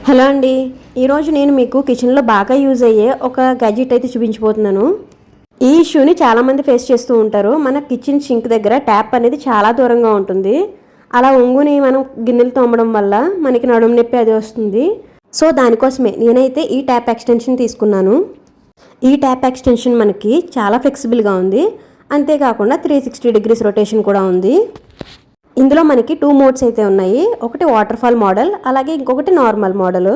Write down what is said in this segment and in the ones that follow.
Hello అండి, ఈరోజు నేను మీకు కిచెన్లో బాగా యూజ్ అయ్యే ఒక గ్యాడ్జెట్ అయితే చూపించబోతున్నాను. ఈ ఇష్యూని చాలామంది ఫేస్ చేస్తూ ఉంటారు. మన కిచెన్ సింక్ దగ్గర ట్యాప్ అనేది చాలా దూరంగా ఉంటుంది. అలా ఒంగుని మనం గిన్నెలు తోమడం వల్ల మనకి నడుము నొప్పి అది వస్తుంది. సో దానికోసమే నేనైతే ఈ ట్యాప్ ఎక్స్టెన్షన్ తీసుకున్నాను. ఈ ట్యాప్ ఎక్స్టెన్షన్ మనకి చాలా ఫ్లెక్సిబుల్గా ఉంది. అంతేకాకుండా 360 డిగ్రీస్ రొటేషన్ కూడా ఉంది. ఇందులో మనకి 2 మోడ్స్ అయితే ఉన్నాయి. ఒకటి వాటర్ ఫాల్ మోడల్, అలాగే ఇంకొకటి నార్మల్ మోడల్.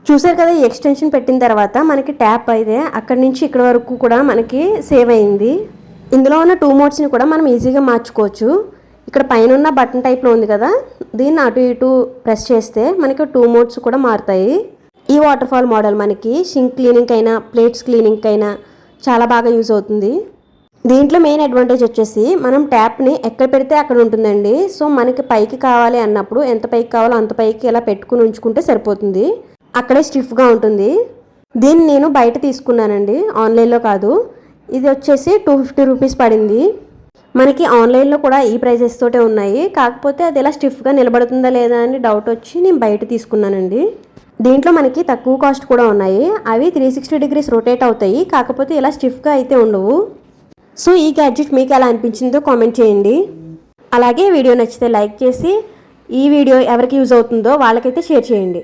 చూసారు కదా, ఈ ఎక్స్టెన్షన్ పెట్టిన తర్వాత మనకి ట్యాప్ అయితే అక్కడి నుంచి ఇక్కడ వరకు కూడా మనకి సేవ్ అయింది. ఇందులో ఉన్న 2 మోడ్స్ని కూడా మనం ఈజీగా మార్చుకోవచ్చు. ఇక్కడ పైన ఉన్న బటన్ టైప్లో ఉంది కదా, దీన్ని అటు ఇటు ప్రెస్ చేస్తే మనకి 2 మోడ్స్ కూడా మారుతాయి. ఈ వాటర్ ఫాల్ మోడల్ మనకి సింక్ క్లీనింగ్ అయినా ప్లేట్స్ క్లీనింగ్ అయినా చాలా బాగా యూజ్ అవుతుంది. దీంట్లో మెయిన్ అడ్వాంటేజ్ వచ్చేసి మనం ట్యాప్ని ఎక్కడ పెడితే అక్కడ ఉంటుందండి. సో మనకి పైకి కావాలి అన్నప్పుడు ఎంత పైకి కావాలో అంత పైకి ఇలా పెట్టుకుని ఉంచుకుంటే సరిపోతుంది. అక్కడే స్టిఫ్గా ఉంటుంది. దీన్ని నేను బయట తీసుకున్నానండి, ఆన్లైన్లో కాదు. ఇది వచ్చేసి 250 రూపీస్ పడింది. మనకి ఆన్లైన్లో కూడా ఈ ప్రైజెస్ తోటే ఉన్నాయి. కాకపోతే అది ఇలా స్టిఫ్గా నిలబడుతుందా లేదా అని డౌట్ వచ్చి నేను బయట తీసుకున్నానండి. దీంట్లో మనకి తక్కువ కాస్ట్ కూడా ఉన్నాయి. అవి 360 డిగ్రీస్ రొటేట్ అవుతాయి, కాకపోతే ఇలా స్టిఫ్గా అయితే ఉండవు. సో ఈ గ్యాడ్జెట్ మీకు ఎలా అనిపించిందో కామెంట్ చేయండి. అలాగే వీడియో నచ్చితే లైక్ చేసి ఈ వీడియో ఎవరికి యూజ్ అవుతుందో వాళ్ళకైతే షేర్ చేయండి.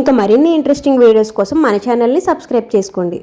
ఇంకా మరిన్ని ఇంట్రెస్టింగ్ వీడియోస్ కోసం మన ఛానల్ని సబ్స్క్రైబ్ చేసుకోండి.